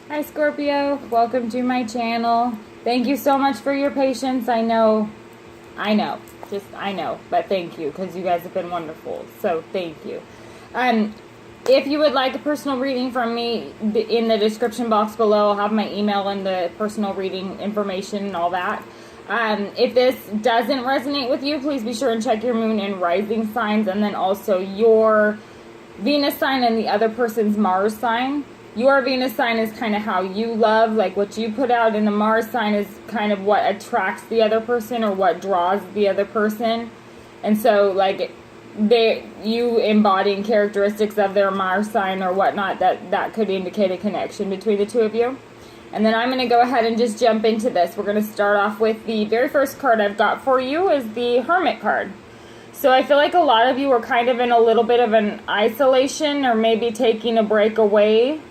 Hi Scorpio, welcome to my channel. Thank you so much for your patience. I know, but thank you because you guys have been wonderful. So thank you. If you would like a personal reading from me, in the description box below, I'll have my email and the personal reading information and all that. If this doesn't resonate with you, please be sure and check your moon and rising signs, and then also your Venus sign and the other person's Mars sign. Your Venus sign is kind of how you love, like what you put out, and the Mars sign is kind of what attracts the other person or what draws the other person. And so, like, you embodying characteristics of their Mars sign or whatnot, that could indicate a connection between the two of you. And then I'm going to go ahead and just jump into this. We're going to start off with the very first card I've got for you is the Hermit card. So I feel like a lot of you are kind of in a little bit of an isolation, or maybe taking a break away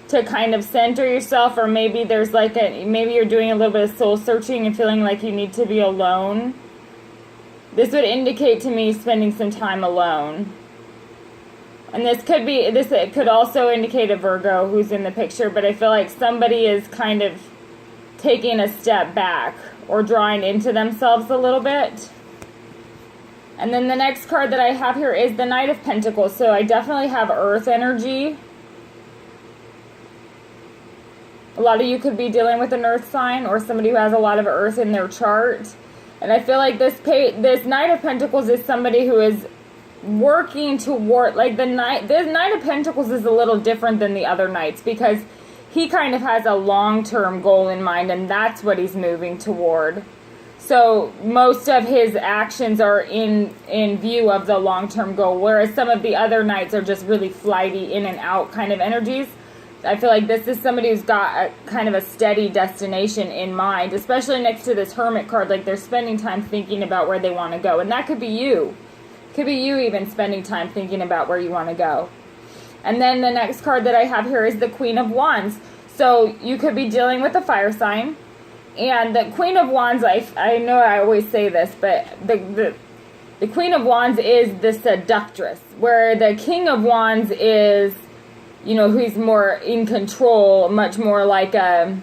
to kind of center yourself, or maybe there's like maybe you're doing a little bit of soul searching and feeling like you need to be alone. This would indicate to me spending some time alone. And it could also indicate a Virgo who's in the picture, but I feel like somebody is kind of taking a step back or drawing into themselves a little bit. And then the next card that I have here is the Knight of Pentacles. So I definitely have Earth energy. A lot of you could be dealing with an Earth sign or somebody who has a lot of Earth in their chart. And I feel like this Knight of Pentacles is somebody who is working toward, like, this Knight of Pentacles is a little different than the other Knights because he kind of has a long-term goal in mind, and that's what he's moving toward. So most of his actions are in view of the long-term goal, whereas some of the other Knights are just really flighty, in and out kind of energies. I feel like this is somebody who's got a kind of a steady destination in mind, especially next to this Hermit card. Like, they're spending time thinking about where they want to go. And that could be you. Could be you even spending time thinking about where you want to go. And then the next card that I have here is the Queen of Wands. So you could be dealing with a fire sign. And the Queen of Wands, I know I always say this, but the Queen of Wands is the seductress, where the King of Wands is, you know, who's more in control, much more like a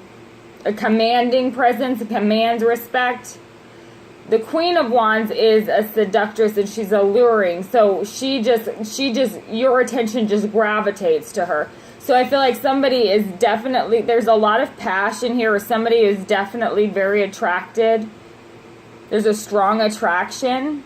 commanding presence, commands respect. The Queen of Wands is a seductress, and she's alluring. So she just, your attention just gravitates to her. So I feel like somebody is definitely, there's a lot of passion here, or somebody is definitely very attracted. There's a strong attraction.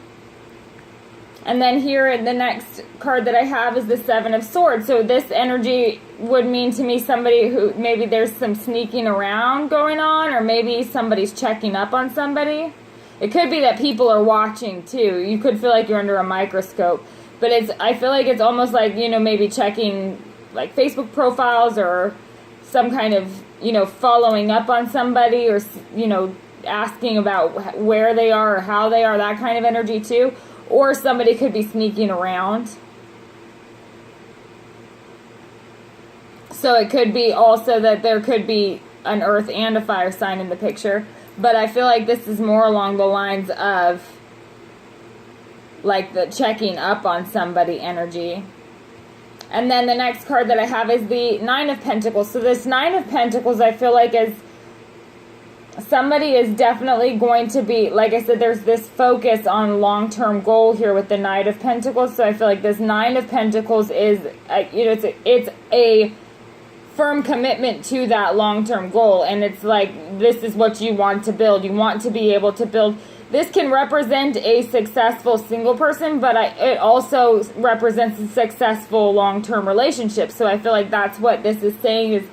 And then here, the next card that I have is the Seven of Swords. So this energy would mean to me somebody who, maybe there's some sneaking around going on, or maybe somebody's checking up on somebody. It could be that people are watching too. You could feel like you're under a microscope. But I feel like it's almost like, you know, maybe checking like Facebook profiles, or some kind of, you know, following up on somebody, or, you know, asking about where they are or how they are, that kind of energy too. Or somebody could be sneaking around. So it could be also that there could be an earth and a fire sign in the picture. But I feel like this is more along the lines of like the checking up on somebody energy. And then the next card that I have is the Nine of Pentacles. So this Nine of Pentacles, I feel like, is somebody is definitely going to be, like I said, there's this focus on long-term goal here with the Knight of Pentacles. So I feel like this Nine of Pentacles is, you know, it's a firm commitment to that long-term goal. And it's like, this is what you want to build. You want to be able to build. This can represent a successful single person, but it also represents a successful long-term relationship. So I feel like that's what this is saying, is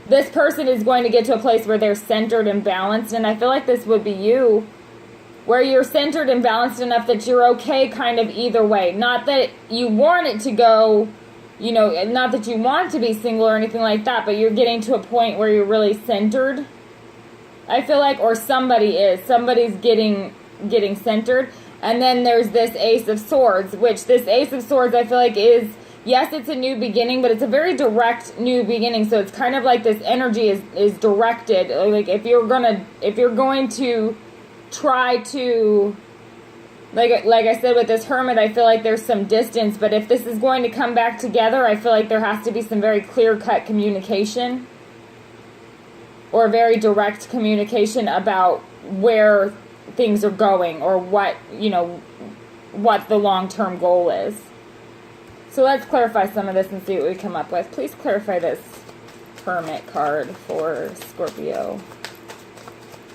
this person is going to get to a place where they're centered and balanced. And I feel like this would be you, where you're centered and balanced enough that you're okay kind of either way. Not that you want it to go, you know, not that you want to be single or anything like that, but you're getting to a point where you're really centered, I feel like, or somebody's getting centered. And then there's this Ace of Swords, which this Ace of Swords I feel like is, yes, it's a new beginning, but it's a very direct new beginning. So it's kind of like this energy is directed. Like if you're going to try to, like I said with this Hermit, I feel like there's some distance, but if this is going to come back together, I feel like there has to be some very clear-cut communication. or very direct communication about where things are going, or what, you know, what the long-term goal is. So let's clarify some of this and see what we come up with. Please clarify this Hermit card for Scorpio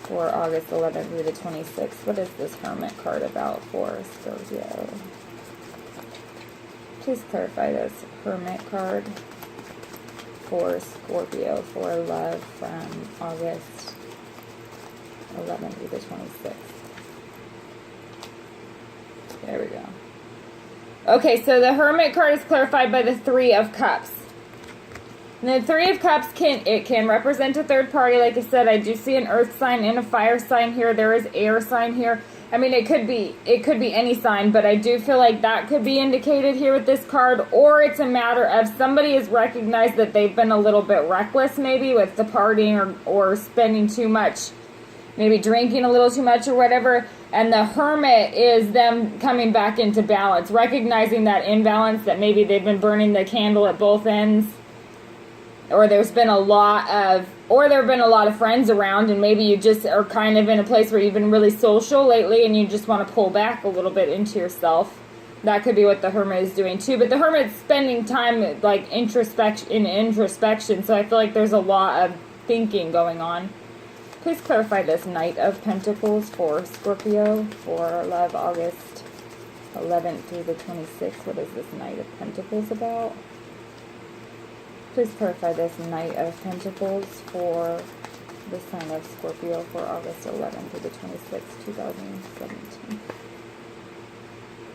for August 11th through the 26th. What is this Hermit card about for Scorpio? Please clarify this Hermit card for Scorpio for love from August 11th through the 26th. There we go. Okay, so the Hermit card is clarified by the Three of Cups. And the Three of Cups can represent a third party. Like I said, I do see an earth sign and a fire sign here. There is air sign here. I mean, it could be any sign, but I do feel like that could be indicated here with this card. Or it's a matter of somebody has recognized that they've been a little bit reckless, maybe with the partying or spending too much, maybe drinking a little too much or whatever. And the Hermit is them coming back into balance, recognizing that imbalance, that maybe they've been burning the candle at both ends. Or there have been a lot of friends around, and maybe you just are kind of in a place where you've been really social lately and you just want to pull back a little bit into yourself. That could be what the Hermit is doing too. But the Hermit's spending time like introspection, so I feel like there's a lot of thinking going on. Please clarify this Knight of Pentacles for Scorpio for love August 11th through the 26th. What is this Knight of Pentacles about? Please clarify this Knight of Pentacles for the sign of Scorpio for August 11th through the 26th, 2017.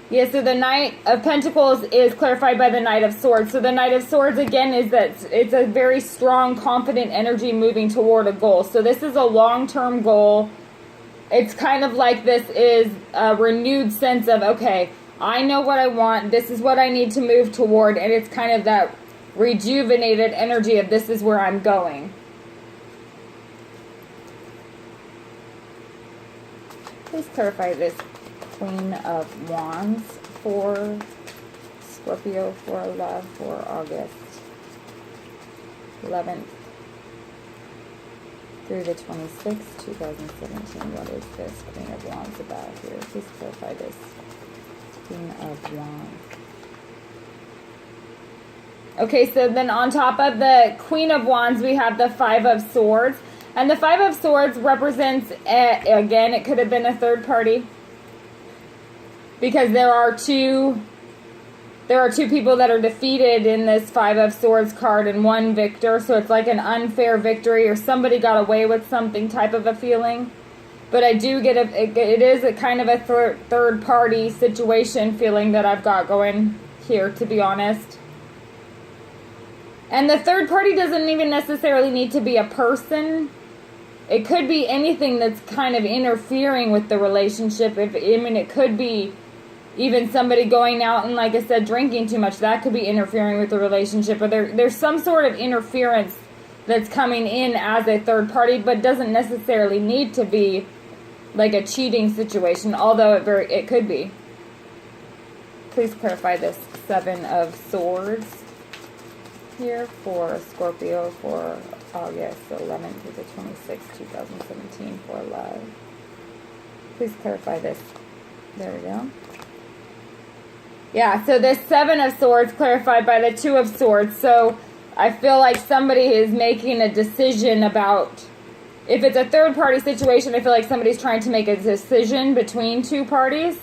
Yeah, so the Knight of Pentacles is clarified by the Knight of Swords. So the Knight of Swords, again, is that it's a very strong, confident energy moving toward a goal. So this is a long-term goal. It's kind of like this is a renewed sense of, okay, I know what I want. This is what I need to move toward. And it's kind of that rejuvenated energy of this is where I'm going. Please clarify this Queen of Wands for Scorpio for love for August 11th through the 26th, 2017. What is this Queen of Wands about here? Please clarify this Queen of Wands. Okay, so then on top of the Queen of Wands, we have the Five of Swords. And the Five of Swords represents, again, it could have been a third party. Because there are two people that are defeated in this Five of Swords card and one victor. So it's like an unfair victory, or somebody got away with something type of a feeling. But I do get it is a kind of a third party situation feeling that I've got going here, to be honest. And the third party doesn't even necessarily need to be a person. It could be anything that's kind of interfering with the relationship. It could be even somebody going out and, like I said, drinking too much. That could be interfering with the relationship. Or there's some sort of interference that's coming in as a third party, but doesn't necessarily need to be like a cheating situation, although it could be. Please clarify this Seven of Swords here for Scorpio for August 11th through the 26th, 2017 for love. Please clarify this. There we go. Yeah, so this Seven of Swords clarified by the Two of Swords. So I feel like somebody is making a decision about, if it's a third party situation, I feel like somebody's trying to make a decision between two parties.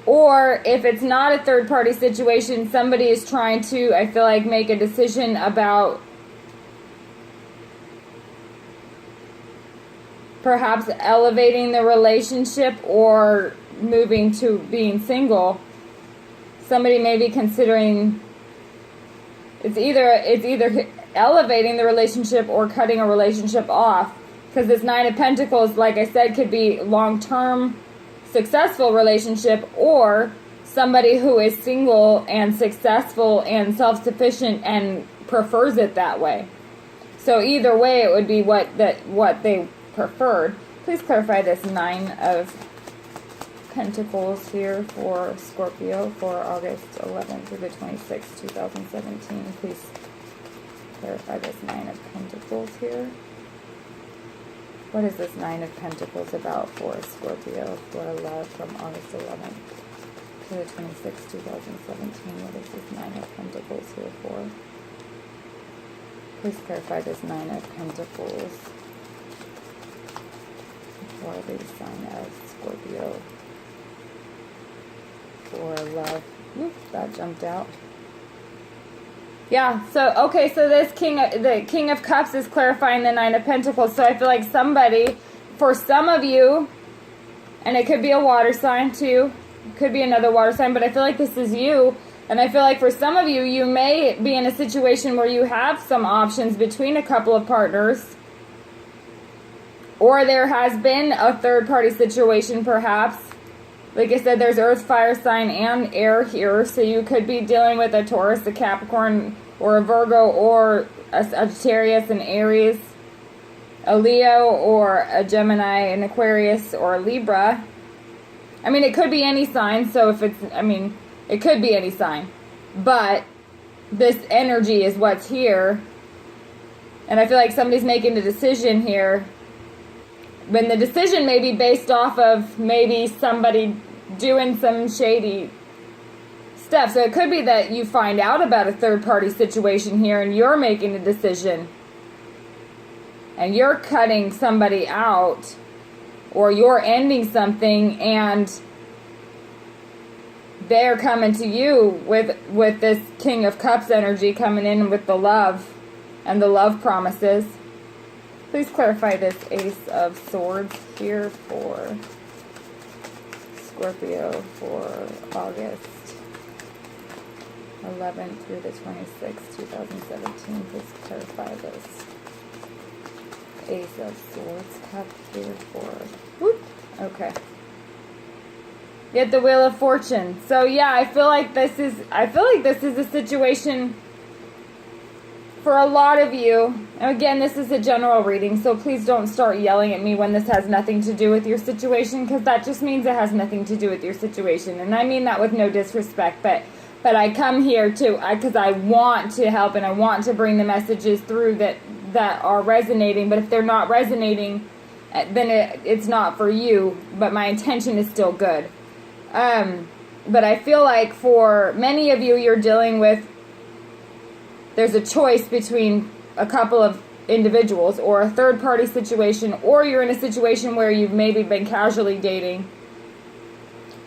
Or if it's not a third party situation, somebody is trying to, I feel like, make a decision about perhaps elevating the relationship or moving to being single. Somebody may be considering it's either elevating the relationship or cutting a relationship off, because this Nine of Pentacles, like I said, could be long-term successful relationship, or somebody who is single and successful and self-sufficient and prefers it that way. So either way, it would be what they preferred. Please clarify this Nine of Pentacles here for Scorpio for August 11th through the 26th, 2017. Please Clarify this Nine of Pentacles here. What is this Nine of Pentacles about for Scorpio, for love from August 11th to the 26th, 2017? What is this Nine of Pentacles here for? Please clarify this Nine of Pentacles for the sign of Scorpio, for love. Oops, that jumped out. Yeah, so, okay, so this the King of Cups is clarifying the Nine of Pentacles. So I feel like somebody, for some of you, and it could be a water sign too, it could be another water sign, but I feel like this is you. And I feel like for some of you, you may be in a situation where you have some options between a couple of partners. Or there has been a third-party situation, perhaps. Like I said, there's earth, fire sign, and air here. So you could be dealing with a Taurus, a Capricorn, or a Virgo, or a Sagittarius, an Aries, a Leo, or a Gemini, an Aquarius, or a Libra. I mean, it could be any sign. So if it's, I mean, it could be any sign. But this energy is what's here. And I feel like somebody's making a decision here. When the decision may be based off of maybe somebody doing some shady stuff. So it could be that you find out about a third-party situation here and you're making a decision. And you're cutting somebody out. Or you're ending something and they're coming to you with this King of Cups energy coming in with the love and the love promises. Please clarify this Ace of Swords here for Scorpio for August 11th through the 26th, 2017. Please clarify this Ace of Swords cup here for... Whoop, okay. Get the Wheel of Fortune. So yeah, I feel like this is a situation for a lot of you. And again, this is a general reading, so please don't start yelling at me when this has nothing to do with your situation, because that just means it has nothing to do with your situation. And I mean that with no disrespect, but I come here because I want to help and I want to bring the messages through that are resonating. But if they're not resonating, then it's not for you. But my intention is still good. But I feel like for many of you, you're dealing with, there's a choice between a couple of individuals or a third-party situation, or you're in a situation where you've maybe been casually dating.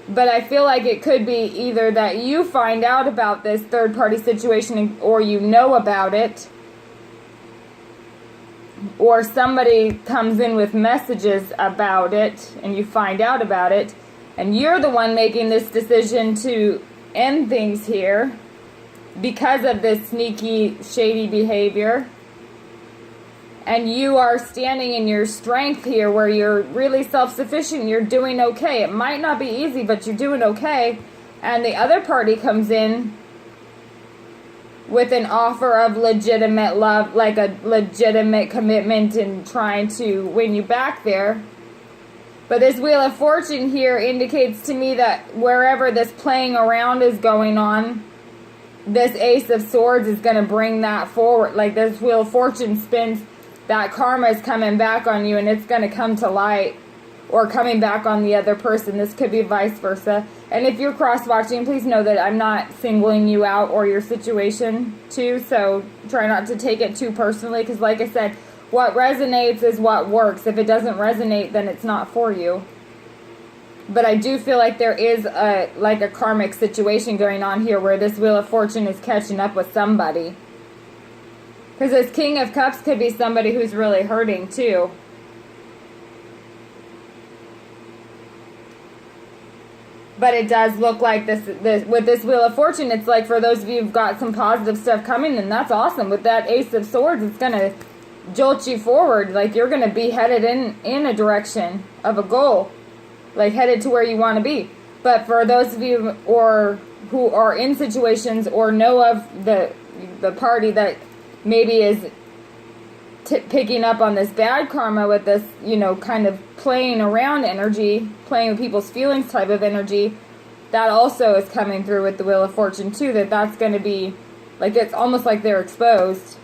But I feel like it could be either that you find out about this third-party situation or you know about it, or somebody comes in with messages about it and you find out about it, and you're the one making this decision to end things here because of this sneaky, shady behavior. And you are standing in your strength here where you're really self-sufficient. You're doing okay. It might not be easy, but you're doing okay. And the other party comes in with an offer of legitimate love, like a legitimate commitment and trying to win you back there. But this Wheel of Fortune here indicates to me that wherever this playing around is going on, this Ace of Swords is going to bring that forward. Like this Wheel of Fortune spins, that karma is coming back on you and it's going to come to light, or coming back on the other person. This could be vice versa. And if you're cross-watching, please know that I'm not singling you out or your situation too. So try not to take it too personally, because like I said, what resonates is what works. If it doesn't resonate, then it's not for you. But I do feel like there is a karmic situation going on here where this Wheel of Fortune is catching up with somebody. Because this King of Cups could be somebody who's really hurting too. But it does look like this with this Wheel of Fortune, it's like for those of you who've got some positive stuff coming, then that's awesome. With that Ace of Swords, it's going to jolt you forward. Like you're going to be headed in a direction of a goal. Like headed to where you want to be. But for those of you who are in situations or know of the party that maybe is picking up on this bad karma with this, kind of playing around energy, playing with people's feelings type of energy, that also is coming through with the Wheel of Fortune too, that's going to be, like, it's almost like they're exposed.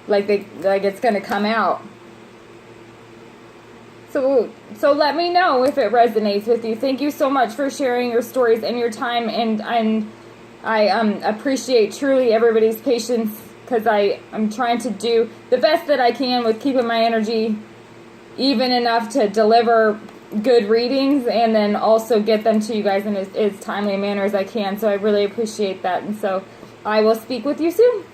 like it's going to come out. So let me know if it resonates with you. Thank you so much for sharing your stories and your time, and I appreciate truly everybody's patience, because I'm trying to do the best that I can with keeping my energy even enough to deliver good readings and then also get them to you guys in as timely a manner as I can. So I really appreciate that, and so I will speak with you soon.